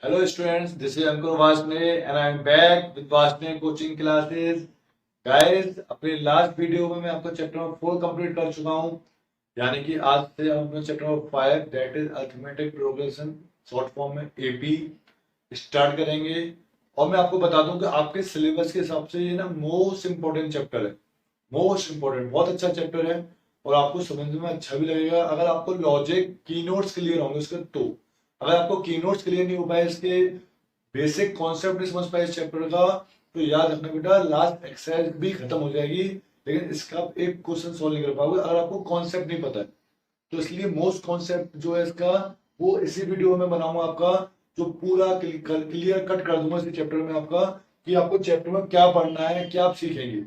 Hello students, this is Ankur Vasne and I am back with Vasne coaching classes. Guys, अपने last video में मैं आपका chapter number 4 complete कर चुका हूँ। यानी कि आज से हम अपने chapter number 5 that is arithmetic progression short form में एपी स्टार्ट करेंगे। और मैं आपको बता दूं कि आपके सिलेबस के हिसाब से ये ना मोस्ट इंपोर्टेंट चैप्टर है। मोस्ट इंपोर्टेंट, बहुत अच्छा चैप्टर है और आपको समझने में अच्छा भी लगेगा अगर आपको लॉजिक की नोट्स क्लियर होंगे उसके। तो अगर आपको की नोट्स क्लियर नहीं हो पाए, इसके बेसिक कॉन्सेप्ट नहीं समझ पाए इस चैप्टर का, तो याद रखना बेटा लास्ट एक्सरसाइज भी खत्म हो जाएगी लेकिन इसका आप एक क्वेश्चन सॉल्व नहीं कर पाओगे अगर आपको कॉन्सेप्ट नहीं पता है। तो इसलिए मोस्ट कॉन्सेप्ट जो है इसका वो इसी वीडियो में बनाऊंगा आपका, जो पूरा क्लियर कट कर दूंगा इसी चैप्टर में आपका कि आपको चैप्टर में क्या पढ़ना है, क्या आप सीखेंगे।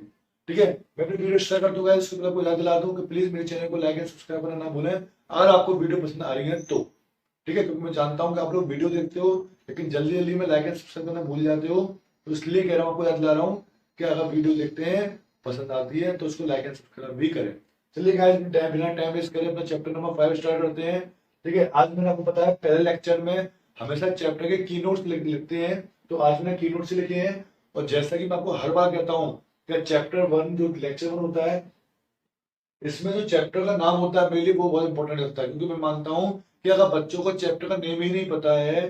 ठीक है, मैं अपनी वीडियो स्टार्ट कर दूंगा। इसको आपको याद दिला दूं कि प्लीज मेरे चैनल को लाइक एंड सब्सक्राइब करना ना भूलें अगर आपको वीडियो पसंद आ रही है तो। ठीक है, क्योंकि मैं जानता हूँ कि आप लोग वीडियो देखते हो लेकिन जल्दी जल्दी में लाइक एंड सब्सक्राइब करना भूल जाते हो। तो इसलिए कह रहा हूँ, आपको याद दिला रहा हूँ कि अगर वीडियो देखते हैं पसंद आती है तो उसको लाइक एंड सब्सक्राइब भी करें। चलिए गाइस, बिना टाइम वेस्ट करें अपना चैप्टर नंबर 5 स्टार्ट करते हैं। ठीक है, आज मैंने आपको बताया पहले लेक्चर में हमेशा चैप्टर के की नोट्स लिखते हैं, तो आज मैंने की नोट्स लिखे हैं। और जैसा कि मैं आपको हर बार कहता हूँ कि चैप्टर 1 जो लेक्चर 1 होता है, इसमें जो चैप्टर का नाम होता है मेरे लिए वो बहुत इंपॉर्टेंट होता है, क्योंकि मैं मानता हूँ कि अगर बच्चों को चैप्टर का नेम ही नहीं पता है,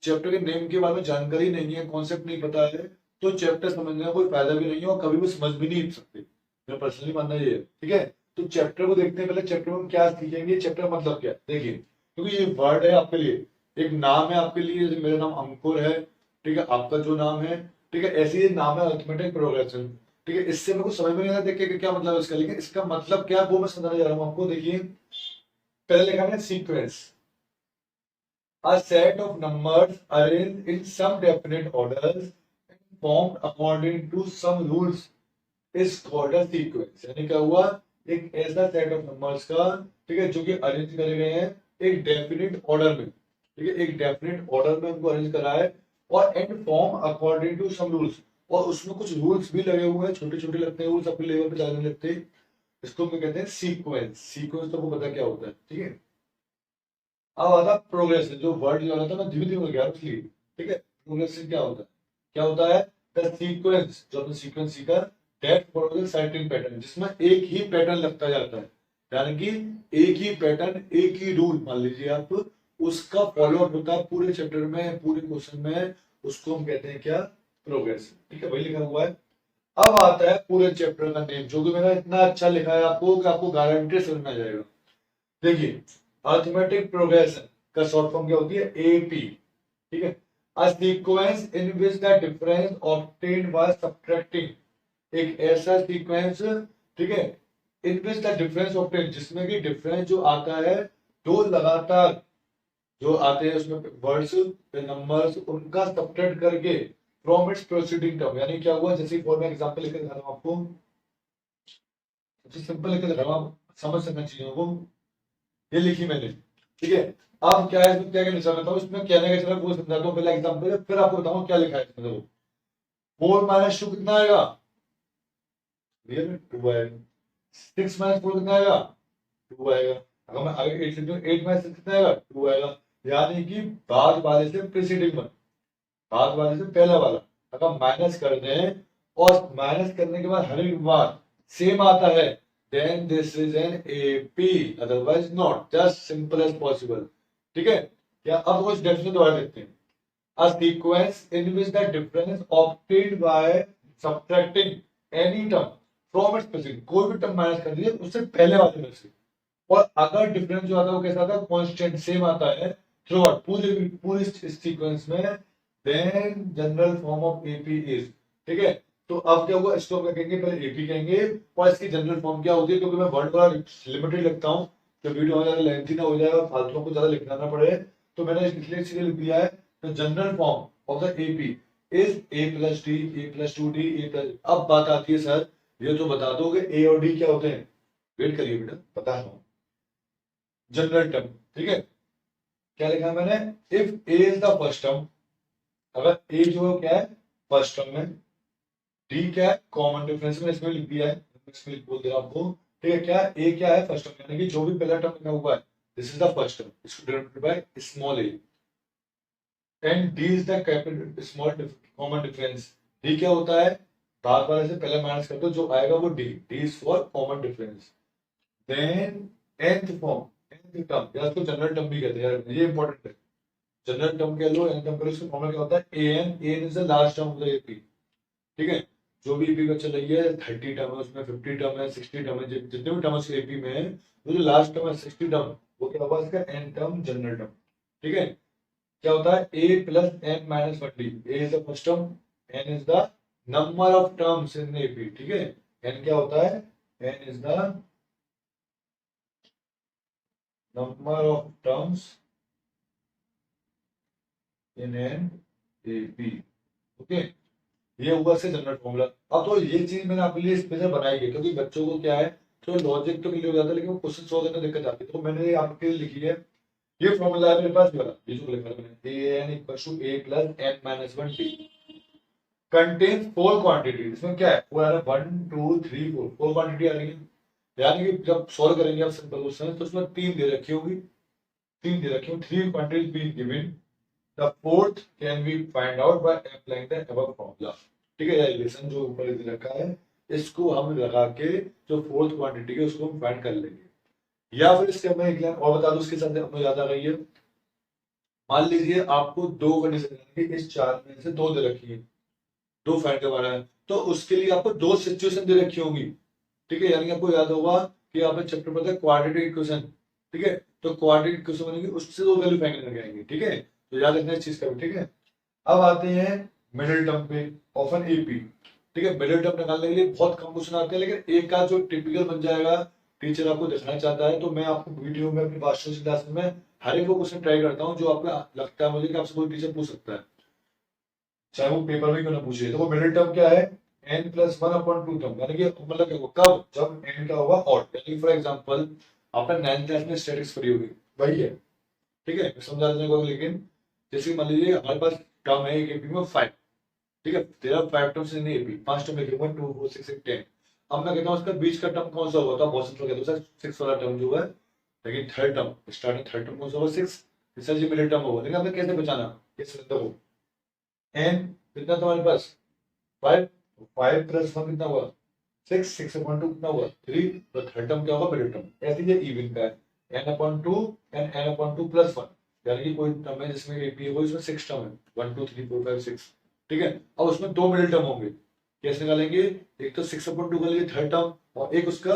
चैप्टर के नेम के बारे में जानकारी नहीं है, कॉन्सेप्ट नहीं पता है, तो चैप्टर समझने का कोई फायदा भी नहीं है और कभी भी समझ भी नहीं सकते। मेरा पर्सनली मानना ये है। ठीक है, तो चैप्टर को देखते हैं पहले चैप्टर में हम क्या सीखेंगे, चैप्टर का मतलब क्या है देखिए। क्योंकि ये वर्ड है आपके लिए, एक नाम है आपके लिए, जैसे मेरा नाम अंकुर है। ठीक है, आपका जो नाम है, ठीक है, ऐसे ही नाम है अरिथमेटिक प्रोग्रेशन। ठीक है, इससे मेरे को समझ में नहीं आता देखिए कि क्या मतलब है इसका, लेकिन इसका मतलब क्या है वो मैं समझाने जा रहा हूँ आपको। देखिए, पहले लिखा है sequence, a set of numbers arranged in some definite orders and formed according to some rules is called a sequence। यानी क्या हुआ, एक ऐसा सेट ऑफ नंबर्स का, ठीक है, जो कि अरेंज करे गए हैं एक डेफिनेट ऑर्डर में। ठीक है, एक डेफिनेट ऑर्डर में उनको अरेंज करा है और and form according to some rules, और उसमें कुछ रूल्स भी लगे हुए हैं, छोटे छोटे लगते हैं रूल्स, अपने लेवल पे ज्यादा नहीं लगते। इसको हम कहते हैं सीक्वेंस। सीक्वेंस तो आपको पता क्या होता है। ठीक है, अब आता प्रोग्रेसिव, जो वर्ड जो था मैं धीरे धीरे गया इसलिए। ठीक है, प्रोग्रेसिव क्या होता है, क्या होता है, द सीक्वेंस, जो आपने सीक्वेंस सीखा, दैट फॉलोज सर्टेन पैटर्न, जिसमें एक ही पैटर्न लगता जाता है। यानी कि एक ही पैटर्न, एक ही रूल मान लीजिए आप, उसका फॉलो अप होता है पूरे चैप्टर में, पूरे क्वेश्चन में। उसको हम कहते हैं क्या, प्रोग्रेसिव। ठीक है, वही लिखा हुआ है। अब आता है पूरे चैप्टर का नेम, जो कि मैंने इतना अच्छा लिखा है आपको कि आपको गारंटी समझ में आ जाएगा। देखिए, अरिथमेटिक प्रोग्रेशन का शॉर्ट फॉर्म क्या होती है, एपी। ठीक है, a sequence in which the difference obtained by subtracting, एक ऐसा सीक्वेंस, ठीक है, in which the difference obtained, जिसमें कि डिफरेंस जो आता है, दो लगातार जो आते हैं उसमें वर्ड्स नंबर्स, उनका सब्ट्रैक्ट करके फ्रॉम इट्स प्रोसीडिंग टर्म। यानी क्या हुआ, जैसे फॉर मैं एग्जांपल लेकर दिखा रहा हूं आपको, सबसे सिंपल लेकर दिखा रहा हूं, आप समझ सकना चीजों को। ये लिखी मैंने। ठीक है, अब क्या है, इसमें क्या कहना चाहता हूँ, इसमें कहने का चला वो समझाता हूँ पहला एग्जांपल, फिर आपको बताऊंगा क्या लिखा है इसमें। देखो, 4 - 2 कितना आएगा, रियल में 2 आएगा। 6 - 4 कितना आएगा, 2 आएगा। अगर मैं आगे 8 लिख दूं, 8 - 6 कितना आएगा, 2 आएगा। यानी कि बाद वाले से प्रीसीडिंग वन, बाद वाले से पहला वाला अगर माइनस कर दें, और माइनस करने के बाद हर एक बार सेम आता है, then this is an AP, otherwise not, just simple as possible। ठीक है, या अब कुछ डेफिनेशन दोबारा देखते हैं। A sequence in which the difference obtained by subtracting any term from its preceding, कोई भी टर्म माइनस कर दीजिए उससे पहले वाले में से, और अगर डिफरेंस जो आता है वो कैसा आता है, कांस्टेंट सेम आता है थ्रू आउट पूरे पूरे सीक्वेंस में, then general form of AP is. ठीक है, तो अब क्या हुआ, इसको हम कहेंगे, पहले एपी कहेंगे और इसकी जनरल फॉर्म क्या होती है, क्योंकि मैं वर्ड बड़ा लिमिटेड लिखता हूँ तो वीडियो ज्यादा लेंथी ना हो जाए और फालतू को ज्यादा लिखना ना पड़े, तो मैंने इसलिए सीधे लिख दिया है। तो general form of the AP is A+D, A+2D, A+। अब बात आती है सर, ये तो बता दो कि ए और डी क्या होते हैं। वेट करिए बेटा, बता रहा हूँ। जनरल टर्म, ठीक है, क्या लिखा है मैंने, if A is the first term, अगर ए जो है क्या है फर्स्ट टर्म में, डी क्या है कॉमन डिफरेंस में, इसमें लिख दिया है, इसमें बोल दिया आपको। ठीक है, क्या ए क्या है फर्स्ट टर्म, यानी कि जो भी पहला टर्म लिखा हुआ है, this is the first term, इसको denoted by small a. And d is the capital small common difference. D क्या होता है, भाग वाले से पहले माइनस कर दो, जो आएगा वो D, D is for common difference. Then nth form, nth term या उसको जनरल टर्म भी कहते हैं यार, ये इंपॉर्टेंट है। जनरल टर्म कह लो, nth टर्म कह लो, इसका फॉर्मूला क्या होता है, an is the last term of the AP. ठीक है, जो भी एपी का चल रही है 30 टर्म है, उसमें 50 टर्म है, 60 टर्म है, जितने भी टर्म है एपी में है, वो जो लास्ट टर्म है 60 टर्म, वो क्या होगा इसका एन टर्म, जनरल टर्म। ठीक है, क्या होता है a plus n minus 1d, a is the first term, n is the number of terms in AP. ठीक है, n क्या होता है, n is the number of terms in an AP. Okay, ये हुआ से जनरल फॉर्मूला। अब तो ये चीज मैंने आपके लिए स्पेशल बनाई है, क्योंकि बच्चों को क्या है, तो लॉजिक तो क्लियर हो जाता है, लेकिन वो क्वेश्चन सॉल्व करने में दिक्कत आती है, तो मैंने ये आपके लिए लिखी है। ये फॉर्मूला है मेरे पास, ये वाला, ये जो लिखा है मैंने, an equals to a plus n minus 1t contains four quantity. इसमें क्या है, फोर आ रहा है, 1 2 3 4, फोर क्वांटिटी आ रही है। यानी कि जब सॉल्व करेंगे आप सिंपल क्वेश्चन, तो उसमें तीन दे रखी होगी, तीन दे रखी होगी, three quantities being given, the fourth can be find out by applying the above formula. ठीक है, ये रिलेशन जो ऊपर दे रखा है, इसको हम लगा के जो फोर्थ क्वांटिटी है उसको हम फाइंड कर लेंगे। या फिर इसके मैं एक लाइन और बता दूं, उसके साथ हमें याद आ गई है। मान लीजिए आपको दो कंडीशन, इस चार में से दो दे रखी है, दो फाइंड करवाना है, तो उसके लिए आपको दो सिचुएशन दे रखी होंगी। ठीक है, यानी आपको याद होगा कि आपने चैप्टर पढ़ा है क्वाड्रेटिक इक्वेशन। ठीक है, तो क्वाड्रेटिक इक्वेशन बनेगी, उससे दो वैल्यू फाइंड करके आएंगे। ठीक है, तो याद रखना इस चीज का भी। ठीक है, अब आते हैं मिडिल टर्म पे, ऑफन एपी। ठीक है, मिडिल टर्म निकालने के लिए बहुत कम क्वेश्चन आते हैं, लेकिन एक का जो टिपिकल बन जाएगा, टीचर आपको दिखाना चाहता है, तो मैं आपको वीडियो में अपनी मास्टर्स क्लास में हर एक वो क्वेश्चन ट्राई करता हूँ जो आपको लगता है मुझे कि आपसे कोई टीचर पूछ सकता है, चाहे वो पेपर में क्यों ना पूछे। तो वो मिडिल टर्म क्या है, n प्लस 1 अपॉन 2 टर्म, यानी कि मतलब क्या होगा, कब, जब n का होगा ऑड। यानी फॉर एग्जांपल आपने 9th क्लास में स्टैटिस्टिक्स पढ़ी होगी, वही है। ठीक है, मैं समझा देने को, लेकिन जैसे मान लीजिए हमारे पास टर्म है एक एपी में 5। ठीक है, तेरा 5 टर्म्स इन एपी, 5 टर्म लिखे 1 2 4 6 8 10। अब मैं कहता हूँ उसका बीच का टर्म कौन सा होगा, तो बहुत सिंपल कहते हो सर 6 वाला टर्म जो है, लेकिन third term, starting third term कौन सा होगा, 6। सर जी मिडिल टर्म होगा, लेकिन आपने कैसे बचाना, कैसे देखो, n कितना तुम्हारे पास 5, 5 प्लस 1 कितना हुआ 6, 6 अपॉन 2 कितना हुआ 3, तो थर्ड टर्म क्या होगा, मिडिल टर्म। ऐसे ही इवन का है, n upon 2 and n upon 2 plus 1, यानी कि कोई टर्म है जिसमें एपी है, वो इसमें 6 टर्म है, 1 2 3 4 5 6। ठीक है, अब उसमें दो मिडिल टर्म होंगे, कैसे निकालेंगे, एक तो 6 अपॉन 2 का लिए थर्ड टर्म, और एक उसका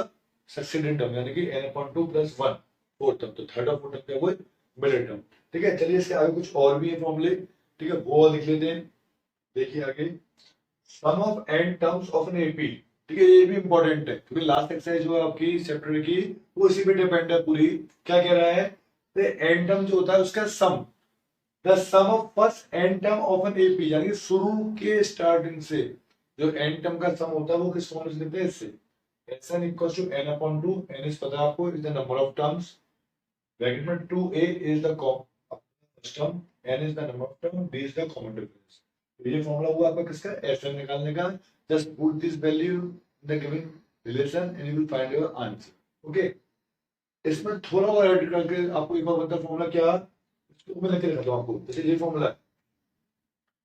सक्सीडेंट टर्म, यानी कि n upon 2 plus 1 fourth term, तो थर्ड और फोर्थ टर्म क्या हुआ, मिडिल टर्म। ठीक है, चलिए इसके आगे कुछ और भी है फॉर्मूले। ठीक है, वो लिख लेते हैं। देखिए आगे, sum of n terms of an AP. ठीक है, ये भी इंपॉर्टेंट है, क्योंकि लास्ट एक्सरसाइज जो है आपकी चैप्टर की, वो इसी पे डिपेंड है पूरी। क्या कह रहा है, एन टर्म जो होता है उसका sum, the sum of first n term of an AP, यानी शुरू के स्टार्टिंग से जो एन टर्म का सम होता है वो किस फॉर्म से लिखते हैं, इससे xn equals to n upon 2, n is पता है आपको, is the number of terms, bracket में 2a is the first term, n is the number of term, b is the common difference. तो ये फॉर्मूला हुआ आपका किसका, एसएन निकालने का। Just put this value in the given relation and you will find your answer. Okay, इसमें थोड़ा और ऐड करके आपको एक बार बता फॉर्मूला क्या, इसको मैं लिख के रखता हूं आपको, जैसे ये फॉर्मूला है,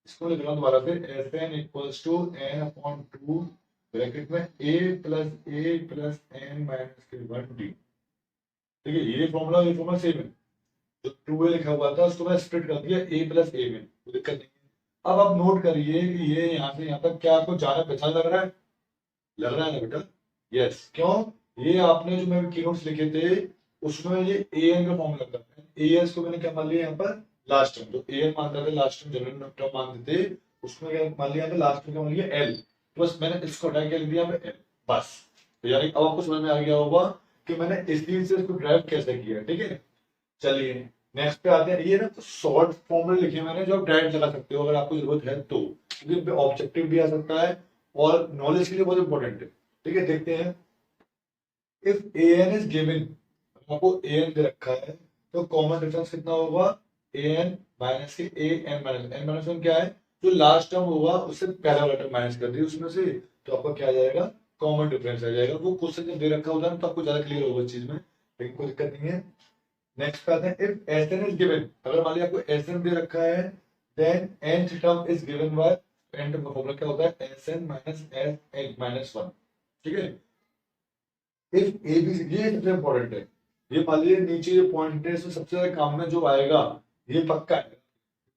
इसको लिख रहा हूं दोबारा फिर, SN equals to n upon 2 bracket में a plus n minus 1d। ठीक है, ये फॉर्मूला सेम है, जो 2a लिखा हुआ था उसको मैं स्प्लिट कर दिया a प्लस a में, कोई दिक्कत नहीं। अब आप नोट करिए कि ये यहाँ से यहाँ तक क्या आपको जाना पहचान लग रहा है, लग रहा है ना बेटा, यस। क्यों, ये आपने जो मैं की नोट्स लिखे थे उसमें ये ए एन का फॉर्म लग रहा है, ए एस को मैंने क्या मान लिया यहाँ पर, लास्ट टर्म, जो ए एन मानता था लास्ट टर्म, जनरल टर्म मानते थे, उसमें क्या मान लिया, लास्ट टर्म क्या मान लिया एल, बस मैंने इसको हटा के लिख दिया एल, बस। तो यानी अब आपको समझ में आ गया होगा कि मैंने इस चीज से इसको ड्राइव कैसे किया। ठीक है, चलिए नेक्स्ट पे आते हैं। ये ना तो शॉर्ट फॉर्मूले लिखे मैंने जो आप डायरेक्ट लगा सकते हो अगर आपको जरूरत है तो, क्योंकि ऑब्जेक्टिव भी आ सकता है और नॉलेज के लिए बहुत इंपॉर्टेंट है। ठीक है, देखते हैं, if A N is given, आपको ए एन दे रखा है, तो कॉमन डिफरेंस कितना होगा, ए एन माइनस के a n minus, n minus one क्या है, जो लास्ट टर्म होगा उससे पहला वाला टर्म माइनस कर दिया उसमें से, तो आपका क्या आ जाएगा, कॉमन डिफरेंस आ जाएगा। वो क्वेश्चन जब दे रखा होता है तो आपको ज्यादा क्लियर होगा इस चीज में, लेकिन कोई दिक्कत नहीं है। नेक्स्ट पे आते हैं, इफ एसएन इज गिवन, अगर मान लिया आपको एसएन दे रखा है then nth term is given by n term का फॉर्मूला क्या होता है sn माइनस sn माइनस 1। ठीक है, इफ ए बी ये सबसे इंपॉर्टेंट है। ये मान लीजिए नीचे जो पॉइंट है इसमें सबसे ज्यादा काम में जो आएगा ये पक्का है,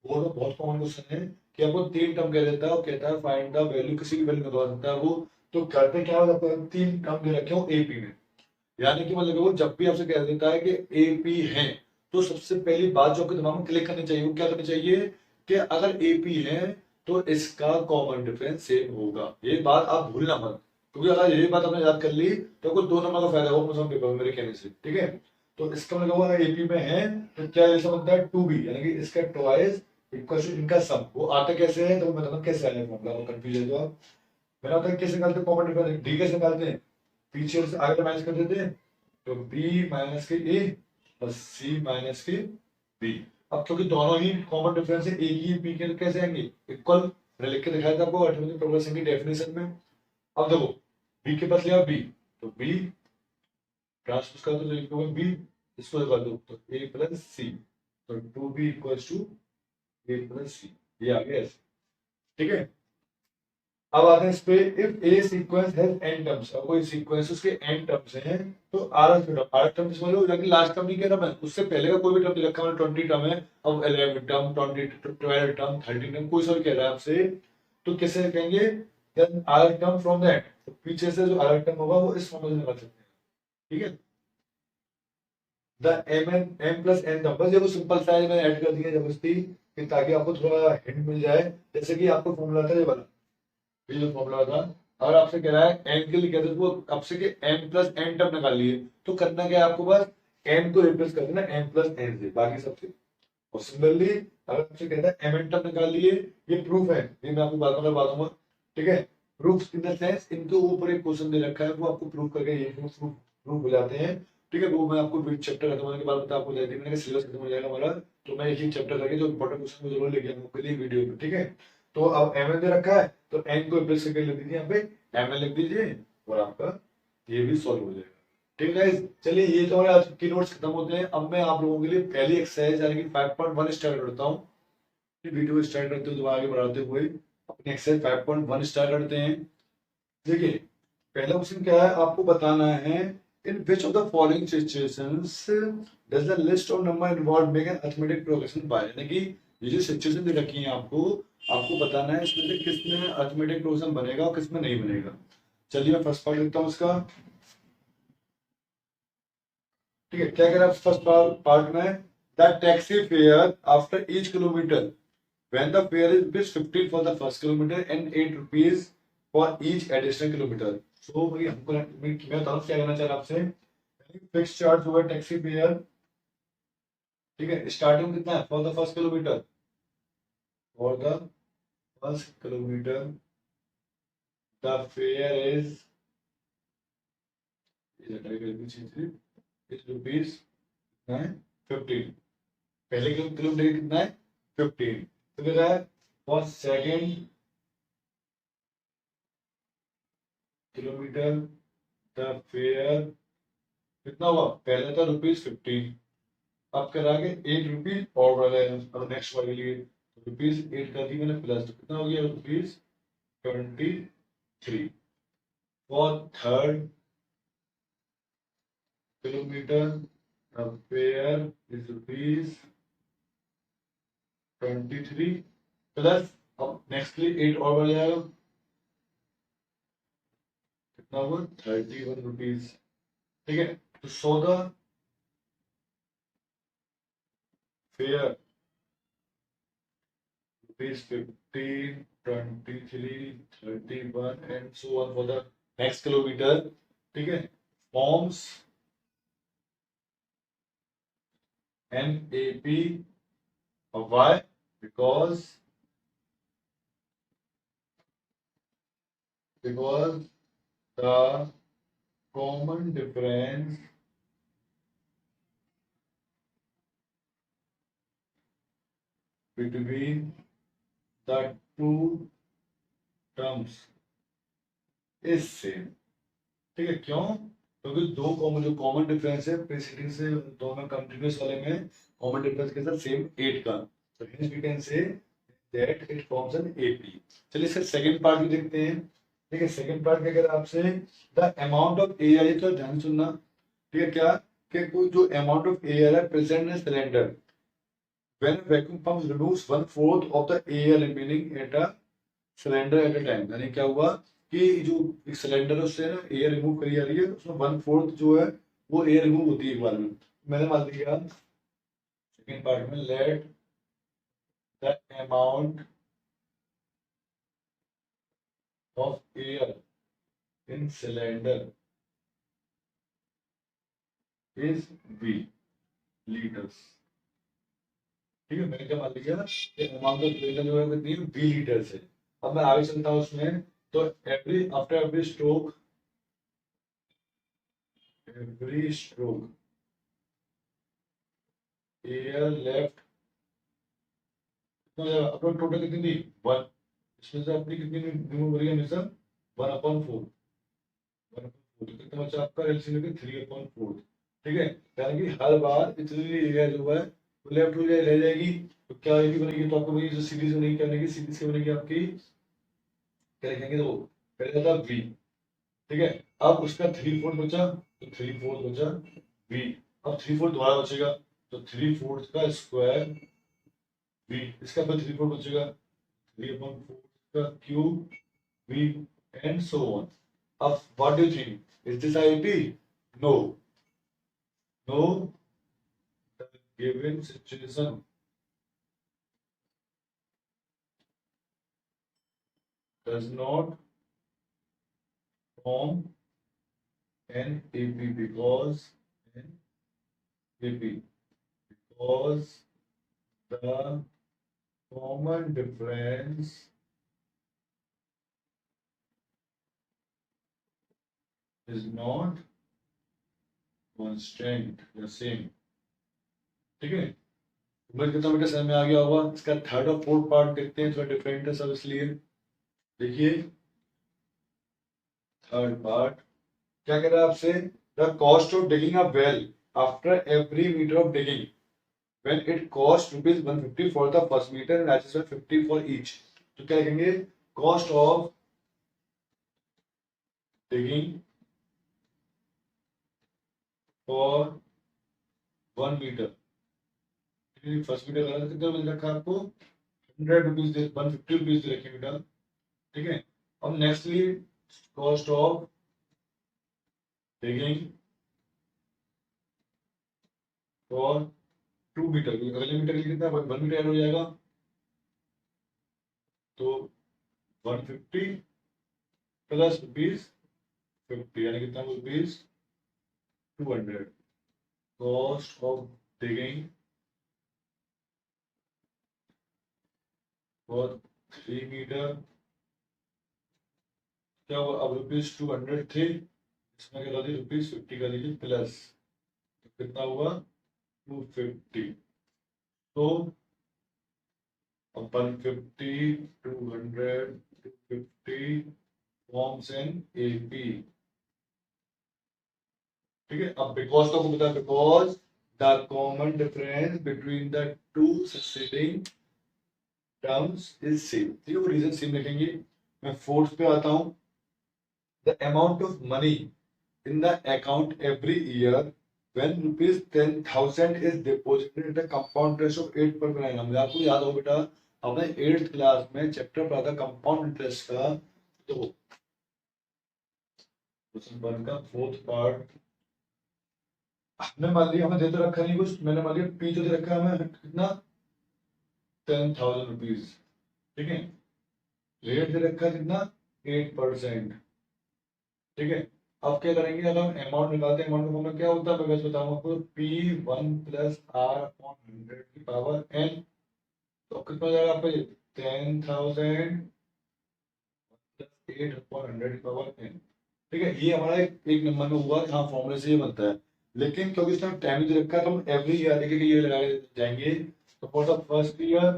वो तो बहुत कॉमन क्वेश्चन है कि आपको तीन टर्म कह देता है और कहता है फाइंड द वैल्यू, किसी की वैल्यू निकलवा सकता है वो। तो करते क्या होगा, आपको तीन टर्म दे रखे हो एपी में, यानी कि मतलब वो जब भी आपसे कह देता है कि एपी है तो सबसे पहली बात जो आपके दिमाग में क्लिक करनी चाहिए वो क्या करनी चाहिए कि अगर एपी है तो इसका कॉमन डिफरेंस सेम होगा। ये बात आप भूलना मत, क्योंकि अगर ये बात आपने याद कर ली तो आपको दो नंबर का फायदा होगा पेपर में मेरे कहने से। ठीक है, तो इसका मतलब अगर एपी में है तो क्या ऐसा बनता है टू बी, यानी कि इसका ट्वाइस इक्वल टू इनका सम। वो आता कैसे है तो मैं बताऊँ कैसे आया फॉर्मूला, वो कंफ्यूज है तो आप मेरा होता है कैसे निकालते हैं कॉमन डिफरेंस, डी कैसे निकालते हैं, पीछे से आगे माइनस कर देते हैं तो b माइनस के a और c माइनस के b। अब क्योंकि दोनों ही कॉमन डिफरेंस है a की b के, तो कैसे आएंगे इक्वल। मैंने लिख के दिखाया था आपको अर्थमेटिक प्रोग्रेशन की डेफिनेशन में। अब देखो b के पास लिया b तो b ट्रांसपोज कर दो, लिखोगे b, इसको कर दो तो a प्लस c, तो 2b equals to a plus c, ये आ गया ऐसे। ठीक है, अब आते हैं इस पे, if A sequence has n terms, अब कोई सीक्वेंस उसके n टर्म्स हैं तो rth टर्म, rth टर्म इसमें लो जाके लास्ट टर्म नहीं कह रहा मैं, उससे पहले का कोई भी टर्म दे रखा है 20 टर्म है, अब 11 टर्म 20 12 टर्म 13 टर्म कोई सा भी कह रहा है आपसे, तो कैसे कहेंगे then rth term from that, तो पीछे से जो rth टर्म होगा वो इस फॉर्म में निकाल सकते हैं। ठीक है, the m plus n term, बस ये वो सिंपल सा है मैंने ऐड कर दिया जबरदस्ती कि ताकि आपको थोड़ा हिंट मिल जाए। जैसे कि आपको फॉर्मूला था ये वाला, ये जो फॉर्मूला था, अगर आपसे कह रहा है एन के लिए कहते वो आपसे कि एन प्लस एन टर्म निकाल लिए, तो करना क्या है आपको, बस एन को रिप्लेस कर देना एन प्लस एन से बाकी सबसे। और सिमिलरली अगर आपसे कहता है एम एन टर्म निकाल लिए, ये प्रूफ है, ये मैं आपको बाद में बताऊंगा। ठीक है, प्रूफ इन द सेंस इनके ऊपर एक क्वेश्चन दे रखा है वो आपको प्रूफ करके ये प्रूफ प्रूफ हो जाते हैं। ठीक है, वो मैं आपको चैप्टर खत्म होने के बाद बता आपको दे दी, मैंने सिलेबस खत्म हो जाएगा हमारा, तो मैं एक ही चैप्टर करके जो इंपॉर्टेंट क्वेश्चन जरूर लेके आऊंगा आपके लिए वीडियो में। ठीक है, तो अब एम एन दे रखा है तो एन को रिप्लेस करके लिख दीजिए यहाँ पे एम एन लिख दीजिए और आपका ये भी सॉल्व हो जाएगा। ठीक है गाइस, चलिए ये तो हमारे आज की नोट्स खत्म होते हैं। अब मैं आप लोगों के लिए पहली एक्सरसाइज यानी कि 5.1 स्टार्ट करता हूँ। वीडियो स्टार्ट करते हुए आगे बढ़ाते हुए अपनी एक्सरसाइज 5.1 स्टार्ट करते हैं। देखिए पहला क्वेश्चन क्या है, आपको बताना है in which of the following situations does the list of number involve make an arithmetic progression by, यानी कि ये जो सिचुएशन दे रखी है आपको आपको बताना है इसमें से किस में अरिथमेटिक प्रोग्रेशन बनेगा और किस में नहीं बनेगा। चलिए मैं फर्स्ट पार्ट लिखता हूँ इसका। ठीक है, क्या कह रहा है फर्स्ट पार्ट में, the taxi fare after each kilometre when the fare is rupees 15 for the first kilometer and 8 rupees for each additional kilometer। so भाई हमको मैं बताऊं क्या करना चाह रहा आपसे, फिक्स चार्ज हुआ टैक्सी फेयर। ठीक है, स्टार्टिंग कितना है for the first kilometre, for the first kilometre the fair is rupees 15, पहले किलोमीटर कितना है 15, तो क्या है for second kilometre the fair कितना हुआ, पहले था रुपीज 15, अब करा के 8 रुपीज और बढ़ गए अब नेक्स्ट वाले के लिए, रुपीज 8 कर दी मैंने प्लस, तो कितना हो गया rupees 23 for third kilometre the fair is rupees 23 plus अब नेक्स्ट के लिए 8 और बढ़ जाएगा, कितना हुआ 31 रुपीज। ठीक है, तो 14 fair rupees 15, 23, 31 and so on for the next kilometer। ठीक है, forms NAP of Y because the common difference between the two terms is same। ठीक है, क्यों, क्योंकि दो कॉमन जो कॉमन डिफरेंस है प्रीसीडिंग से दो में कंटिन्यूअस वाले में कॉमन डिफरेंस के साथ सेम 8 का, तो hence we can say that it forms an AP. चलिए इसका सेकंड पार्ट भी देखते हैं। ठीक है, सेकंड पार्ट क्या कह रहा है आपसे, द अमाउंट ऑफ एयर, ये तो ध्यान सुनना। ठीक है, क्या कि कोई जो अमाउंट ऑफ एयर है present in cylinder when vacuum pump removes 1/4 of the air remaining at a cylinder at a time। यानी क्या हुआ कि जो एक सिलेंडर है उससे ना एयर रिमूव करी जा रही है, उसमें 1/4 जो है वो एयर रिमूव होती है एक बार में। मैंने मान लिया सेकेंड पार्ट में, let the amount of air in cylinder is V litres. ठीक है, मैंने क्या मान लिया कि अमाउंट ऑफ एयर जो है कितनी है, V लीटर्स है। अब मैं आगे चलता हूँ उसमें, तो every stroke एयर लेफ्ट, अपना टोटल कितनी थी, 1। इसमें से अपनी कितनी रिमूव हो रही है हमेशा, 1/4। 1/4 तो कितना बचा आपका, एलसीएम लेके 3/4। ठीक है, यानी कि हर बार इतनी एयर जो है वो लेफ्ट हो जाए रह जाएगी, तो क्या ये बनेगी, तो आपको वही जो सीरीज बनेगी, क्या बनेगी, सीरीज क्या बनेगी आपकी, क्या लिखेंगे, तो पहले था V। ठीक है, अब उसका 3/4 बचा, तो 3/4 बचा V। अब 3/4 दोबारा बचेगा, तो 3/4 का स्क्वायर V। इसका फिर 3/4 बचेगा, 3/4 का cube V, and so on। अब what do you think? Is this IEP? No. No. The given situation does not form an AP because because the common difference is not constant या same। ठीक है, मुझे कितना बेटा समझ में आ गया होगा। इसका थर्ड और फोर्थ पार्ट देखते हैं, थोड़ा डिफरेंट है सब, इसलिए देखिए थर्ड पार्ट क्या कह रहा है आपसे, the cost of digging a well after every metre of digging when it cost rupees 150 for the first meter and as 50 for each। तो क्या लिखेंगे, cost of digging for 1 metre. First metre का कितना मिल रखा है आपको, 100 रुपीज दे, 150 rupees दे रखे metre. ठीक है, अब nextly cost of digging for 2 metre, अगले मीटर के लिए कितना 1 मीटर ऐड हो जाएगा, तो 150 प्लस ₹50 यानी कितना ₹200। Cost of digging for 3 metre क्या हुआ, अब ₹200 थे, इसमें क्या कर दीजिए ₹50 कर दीजिए प्लस, तो कितना हुआ 250। तो अब 150 200 250 फॉर्म्स एन एपी। ठीक है, अब बिकॉज तो आपको पता है, because the common difference between the two succeeding terms is same. ठीक है, वो रीजन सेम लिखेंगे। मैं फोर्थ पे आता हूं, the amount of money in the account every year when rupees 10,000 is deposited at a compound interest of 8.9। हमने आपको याद हो बेटा, हमने 8th क्लास में चैप्टर पढ़ा था कंपाउंड इंटरेस्ट का। तो क्वेश्चन 1 का फोर्थ पार्ट, हमने मान लिया, हमें दे तो रखा नहीं कुछ, मैंने मान लिया पी तो दे रखा है हमें कितना, 10,000 रुपीज। ठीक है, रेट दे रखा है कितना, 8%। ठीक है, अब क्या करेंगे, अगर हम अमाउंट निकालते हैं, अमाउंट का फॉर्मूला क्या होता है, मैं बस बताऊंगा आपको, P1 + R/100 की पावर n। तो कितना हो जाएगा आपका, 10,000 + 8/100 की पावर n। ठीक है, ये हमारा एक नंबर में हुआ, हाँ फॉर्मूले से ये बनता है। लेकिन क्योंकि इसमें टाइम दे रखा है, तो हम एवरी ईयर एक ईयर लगाए जाएंगे। तो for the first year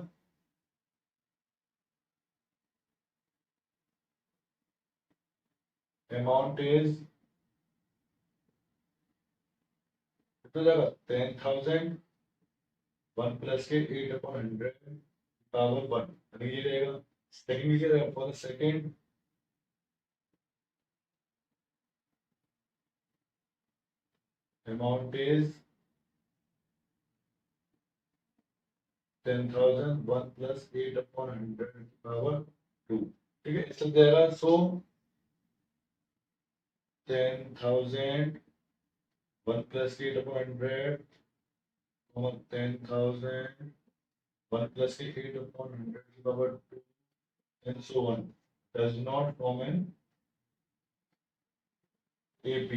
amount is कितना जाएगा, 10,000 1 + के 8/100 पावर 1 ये रहेगा सेकंड क्या रहेगा for the second amount is 10,000 1 plus 8 upon 100 की पावर 2। ठीक है, इससे देगा सो 10,000 1 plus 8 upon 100 10,000 1 plus 8 upon 100 to the power 2 and so on does not form an AP.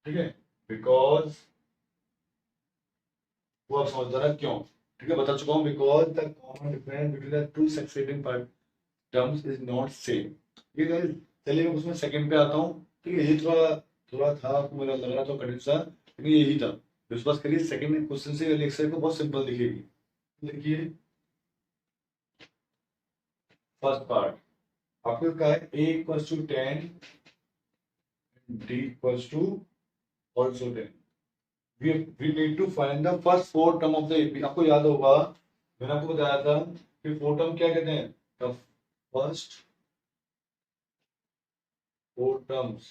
ठीक है, बिकॉज वो आप समझ रहा क्यों। ठीक है, बता चुका हूँ because the common difference between the two successive part terms is not same. ठीक है, चलिए मैं उसमें सेकंड पे आता हूँ। ठीक है, ये थोड़ा थोड़ा था आपको मेरा लग रहा था कठिन सा, लेकिन यही था। विश्वास करिए सेकंड क्वेश्चन से लेक्चर को बहुत सिंपल दिखेगी। देखिए फर्स्ट पार्ट आपको क्या है, a equals to 10 d equals to also 10। we need to find the first four term of the AP। आपको याद होगा मैंने आपको बताया था कि फोर टर्म क्या कहते हैं, the first four terms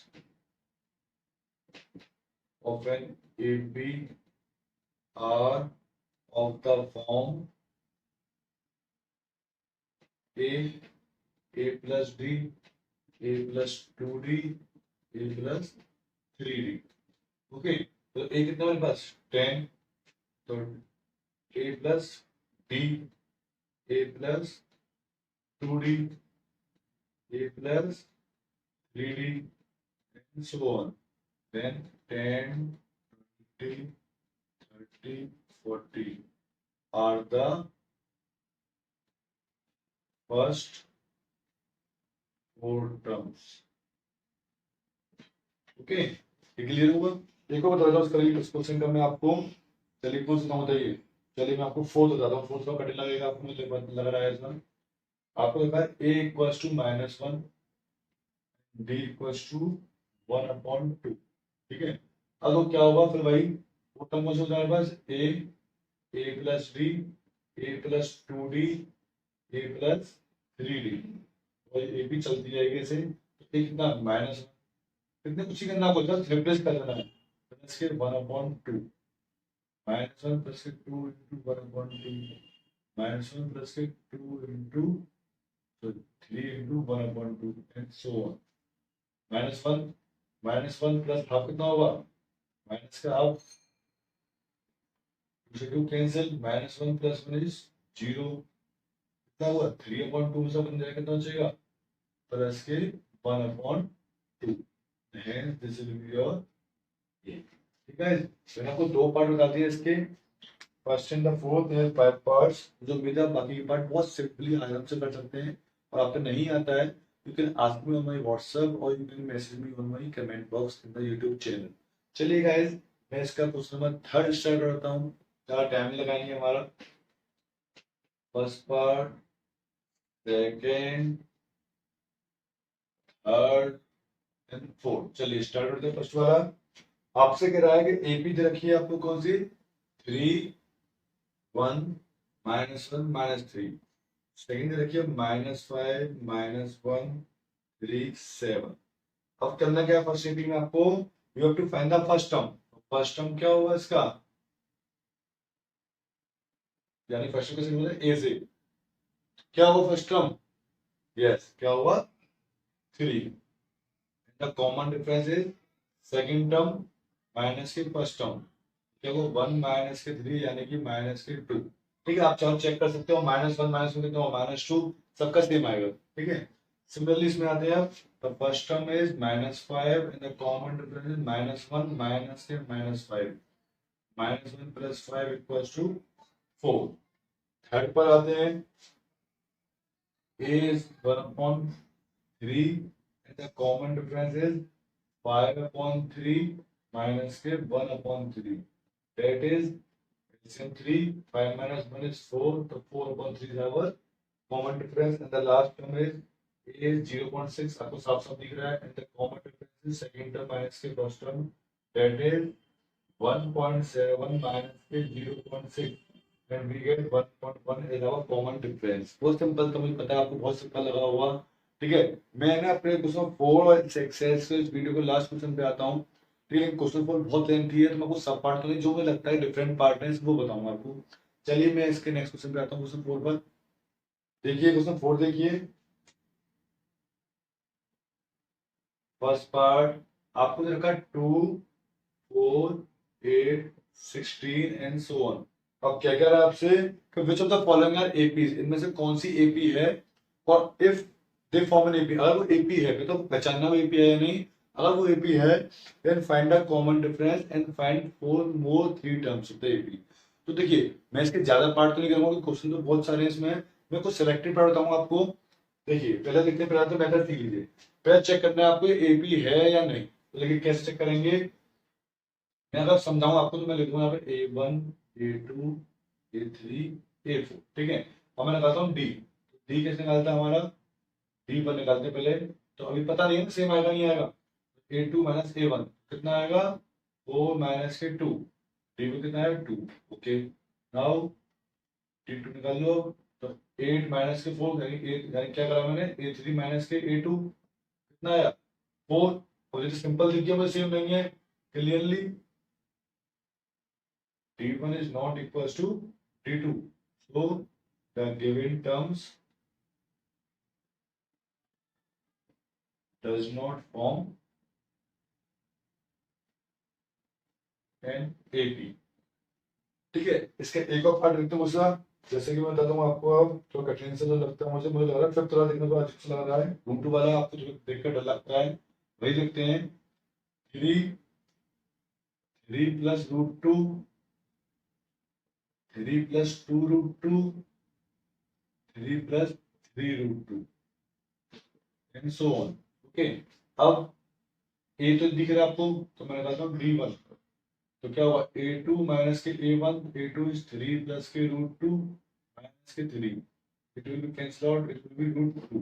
of an AP are of the form a plus d, a plus 2d, a plus 3d। Okay, तो a कितना मेरे पास 10, तो a plus d, a plus 2d, a plus 3d and so on। Then 10, 20, 30, 40 are the first four terms। Okay, ये clear होगा। देखो बता दो इस क्वेश्चन का मैं आपको, चलिए क्वेश्चन का बताइए। चलिए मैं आपको फोर्थ बताता हूँ, फोर्थ का कठिन लगेगा आपको, मुझे लग रहा है इसमें। आपको देखा है a equals to -1 d equals to 1/2। ठीक है, अब वो क्या होगा फिर भाई, वो टर्म कौन सा होता है हमारे पास a plus d, a plus 2d, a plus 3d, और ए भी चलती जाएगी ऐसे। तो कितना -1, कितने कुछ ही करना बोलता है, रिप्लेस कर देना है प्लस के 1/2, -1 प्लस के 2 इंटू 1/2, -1 प्लस के 2 into 3 into 1/2 and so on. -1 plus half कितना होगा, माइनस का हाफ, 2 कैंसिल, -1 प्लस 1 इज 0। कितना हुआ 3/2 से बन जाएगा, कितना बचेगा प्लस के 1/2। Hence this will be your A। ठीक है, मैंने आपको दो पार्ट बता दिए इसके, फर्स्ट एंड द फोर्थ है 5 पार्ट्स। जो मेरा बाकी के पार्ट बहुत सिंपली आराम से कर सकते हैं, और आपको नहीं आता है you can ask me on my WhatsApp और you can message me on my comment box in the YouTube channel. चलिए गाइस, मैं इसका क्वेश्चन नंबर 3 स्टार्ट करता हूँ। ज़्यादा टाइम नहीं लगाएंगे हमारा। First part, second, third and fourth. चलिए स्टार्ट करते हैं। फर्स्ट वाला आपसे कह रहा है कि एपी दे रखी है आपको कौन सी, 3 1 -1 -3। सेकेंड दे रखी है -5 -1 3 7। अब करना क्या है फर्स्ट एपी में आपको, you have to find the first term. First term क्या होगा इसका, यानी फर्स्ट टर्म कैसे ए से क्या होगा फर्स्ट टर्म, यस क्या होगा 3। The common difference is second term minus के फर्स्ट टर्म, क्या वो 1 माइनस के 3 यानी कि माइनस के 2। ठीक है, आप चाहो चेक कर सकते हो, -1 -1 कितना हो -2, सबका सेम आएगा। ठीक है, सिमिलरली इसमें आते हैं आप, the first term is -5 and the common difference is -1 minus के -5, -1 प्लस 5 इक्वल्स टू 4। थर्ड पर आते हैं, a is 1/3 and the common difference is 5/3 minus के 1/3, that is LCM 3, 5 minus 1 is 4, so 4/3 is our common difference, and the last term is a is 0.6, आपको साफ साफ दिख रहा है, and the common difference is second term minus के first term, that is 1.7 minus के 0.6, then we get 1.1 is our common difference। बहुत simple, तो मुझे पता है आपको बहुत सिंपल लगा होगा। ठीक है, मैं ना अपने क्वेश्चन 4 और एक्सरसाइज के इस वीडियो को लास्ट क्वेश्चन पे आता हूँ। ठीक है, क्वेश्चन 4 बहुत लेंथी है, तो मैं कुछ सब पार्ट तो नहीं, जो मुझे लगता है डिफरेंट पार्ट है वो बताऊंगा आपको। चलिए मैं इसके नेक्स्ट क्वेश्चन पे आता हूँ, क्वेश्चन 4 पर। देखिए क्वेश्चन 4 देखिए, फर्स्ट पार्ट आपको दे रखा है 2, 4, 8, 16 एंड सो ऑन। अब क्या कह रहा है आपसे कि which of the following are APs, इनमें से कौन सी एपी है, और if they form an AP, अगर वो एपी है तो पहचानना वो एपी है या नहीं। अगर वो एपी है then find the common difference and find four more three terms of the AP. तो देखिए मैं इसके ज्यादा पार्ट तो नहीं करूंगा, क्वेश्चन तो बहुत सारे हैं इसमें, मैं कुछ सिलेक्टेड पार्ट बताऊंगा आपको। देखिए पहले देखते हैं, पहले तो मेथड सीख लीजिए। पहले चेक करना है आपको एपी है या नहीं। तो देखिए कैसे चेक करेंगे, मैं अगर समझाऊं आपको तो मैं लिखूंगा यहाँ पे A1, A2, A3, A4। ठीक है, और मैं निकालता हूँ डी। डी कैसे निकालता है हमारा, डी पर निकालते हैं पहले। तो अभी पता नहीं है सेम आएगा नहीं आएगा। A2 माइनस A1 कितना आएगा, 4 माइनस के 2। डी में कितना है 2। ओके, नाउ D2 निकाल लो। तो 8 माइनस के 4 यानी 8, यानी क्या करा मैंने, A3 माइनस के A2 कितना आया 4। मुझे तो सिंपल दिख गया, मुझे सेम नहीं है clearly. D1 is not equals to D2. So the given terms does not form an AP। ठीक है, इसके एक और पार्ट देखते हैं दूसरा। जैसे कि मैं बताता हूँ आपको, अब तो कठिन से जो लगता है मुझे, मुझे लग रहा है फिर थोड़ा देखने को अजीब सा लग रहा है, रूट टू वाला आपको जो देखकर डर लगता है वही देखते हैं। 3, 3 plus root two, 3 plus 2 root two, 3 plus 3 root two and so on. Okay, अब ए तो दिख रहा है आपको, तो मैं बताता हूँ D1। तो क्या हुआ, A2 माइनस के A1, A2 इज 3 प्लस के रूट टू माइनस के 3, it will be cancel out, it will be root two.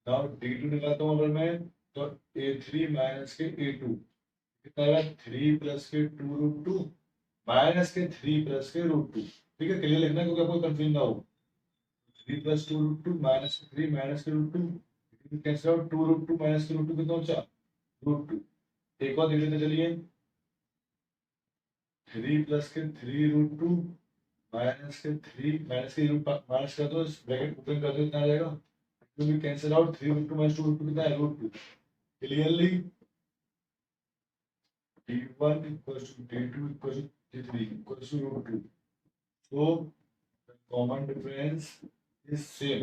Now D2 निकालता हूँ अगर मैं, तो A3 माइनस के A2 कितना आएगा, 3 प्लस के 2 रूट टू माइनस के 3 प्लस के रूट टू। ठीक है, क्लियर लिखना क्योंकि आपको कंफ्यूजन ना हो। 3 प्लस 2 रूट टू माइनस के 3 माइनस के root two, cancel out, 2 root two minus के रूट टू कितना बचा, रूट टू। एक और देख लेते चलिए, 3 प्लस के 3 रूट टू माइनस के 3 माइनस के रूट माइनस कर दो, ब्रैकेट ओपन कर दो, कितना आ जाएगा, टू भी cancel out, 3 root two minus 2 root two कितना है, root two. Clearly D1 equals to D2 equals to D3 equals to root two. So the common difference is same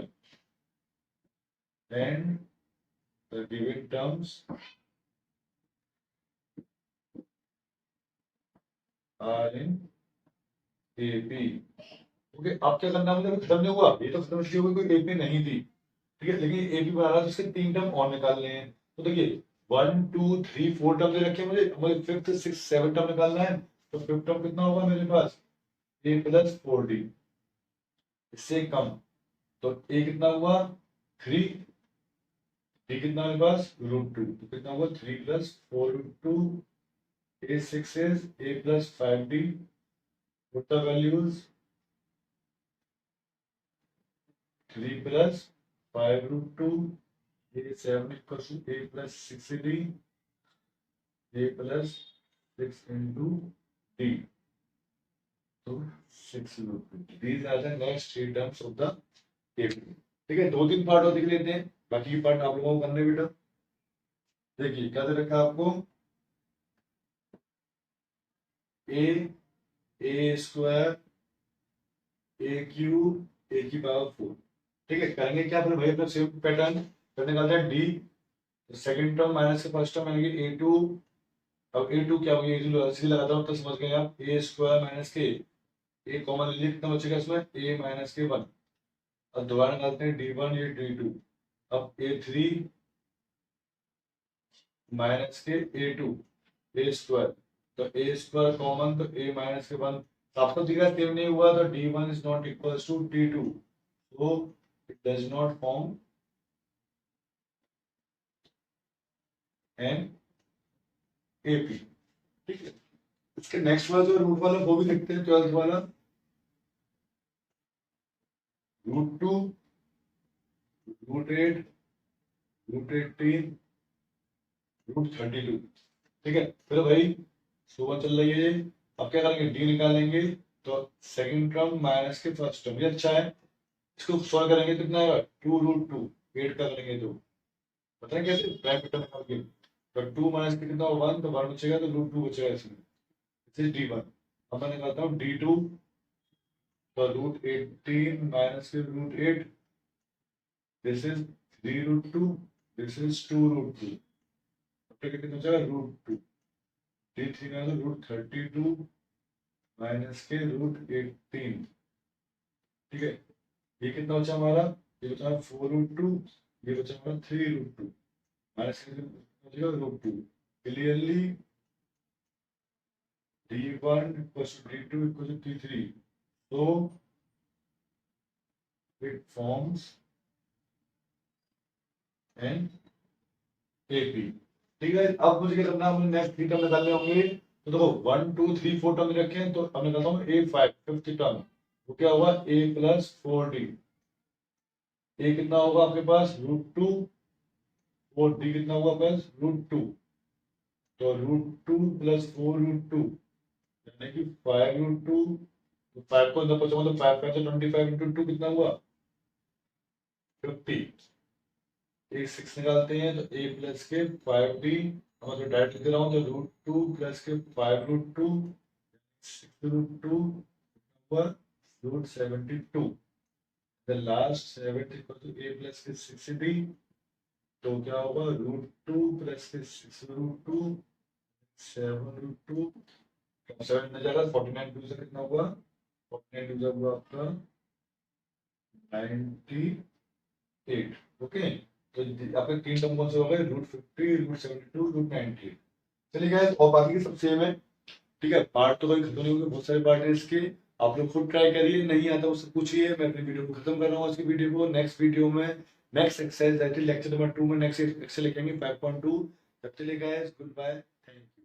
and the given terms are in AP। Okay, अब क्या करना है, मुझे अभी खत्म नहीं हुआ, ये तो खत्म इसलिए हुई कोई AP नहीं थी। ठीक है, लेकिन एपी बना रहा है तो इसके 3 टर्म और निकालने हैं। तो देखिए 1, 2, 3, 4 टर्म दे रखे हैं मुझे, मुझे फिफ्थ 6, 7 टर्म निकालना है। तो फिफ्थ टर्म कितना होगा मेरे पास, A प्लस 4D, इससे कम। तो A कितना हुआ 3, D कितना मेरे पास रूट टू, तो कितना हुआ 3 plus 4 root two, A6 is A plus 5D, put the values, 3 plus 5 root two, A7 equals to A प्लस 6D, A plus 6 into D, तो 6 root two. These are the next three terms of the table। ठीक है, 2-3 part और देख लेते हैं, बाकी के पार्ट आप लोगों को करने बेटा। देखिए क्या दे रखा है आपको, ए स्क्वायर ए क्यूब ए की पावर 4। ठीक है, करेंगे क्या फिर भाई, अपना सेम पैटर्न करने का है। डी सेकंड टर्म माइनस के फर्स्ट टर्म यानी कि A2। अब A2 क्या होगी, सीधे लगाता हूँ तो समझ गए आप, ए स्क्वायर माइनस के, ए कॉमन लीजिए कितना बचेगा इसमें, ए माइनस के 1। अब दोबारा निकालते हैं D1 ये D2। अब A3 माइनस के A2 ए स्क्वायर, तो ए स्क्वायर कॉमन, तो ए माइनस के 1। आपको दिख रहा है सेम नहीं हुआ, तो D1 is not equals to D2, so it does not form an AP। ठीक है, इसके नेक्स्ट वाला जो रूट वाला वो भी देखते हैं, 12th वाला। √2, √8, √18, √32। ठीक है, फिर भाई सुबह चल रही है। अब क्या करेंगे, डी निकालेंगे। तो सेकंड टर्म माइनस के फर्स्ट टर्म, ये अच्छा है। इसको सॉल्व करेंगे तो कितना आएगा, 2√2, 8 का करेंगे तो पता है कैसे, ब्रैकेट निकाल के। तो 2 माइनस के कितना होगा 1, तो 1 बचेगा, तो √2 बचेगा इसमें। This is D1। अब मैं निकालता हूँ D2। तो √18 माइनस के √8, दिस इज 3√2, दिस इज 2√2। तो कितना बचेगा √2। D3 का √32 माइनस के √18। ठीक है, ये कितना बचा हमारा, ये बचा 4√2, ये बचा हमारा 3√2 माइनस के बचेगा √2। Clearly D1 equals to D2 equals to D3, so it forms an AP। ठीक है, अब मुझे क्या करना है, मुझे नेक्स्ट 3 टर्म निकालने होंगे। तो देखो 1 2 3 4 टर्म रखे हैं, तो अब निकालता हूँ A5 फिफ्थ टर्म। वो क्या होगा, A प्लस 4D। A कितना होगा आपके पास √2, और D कितना होगा प्लस √2। तो √2 प्लस 4√2 यानी कि 5√2। तो 5 को अंदर पहुंचा, मतलब 5 5 से 25 इंटू 2 कितना हुआ 50। एक 6 निकालते हैं, तो A प्लस के 5D, और जो डायरेक्ट लिख रहा हूँ तो √2 प्लस के 5√2, 6√2 हुआ √72। The last 7 equal to A plus के 6D। तो क्या होगा √2 प्लस के 6√2, 7√2, 7 में जाएगा 49 2 से कितना हुआ, 49 2 हुआ आपका 98। ओके, तो आपके 3 टर्म कौन से हो गए, √50, √72, √98। चलिए गाइस, और बाकी के सब सेम है। ठीक है, पार्ट तो कोई खत्म नहीं होंगे, बहुत सारे पार्ट है इसके। आप लोग खुद ट्राई करिए, नहीं आता उससे पूछिए। मैं अपनी वीडियो को खत्म कर रहा हूँ, आज की वीडियो को। नेक्स्ट वीडियो में नेक्स्ट एक्सरसाइज लेक्चर नंबर 2 में नेक्स्ट एक्सरसाइज लिखेंगे 5.2। तब चलिए guys, goodbye, thank you.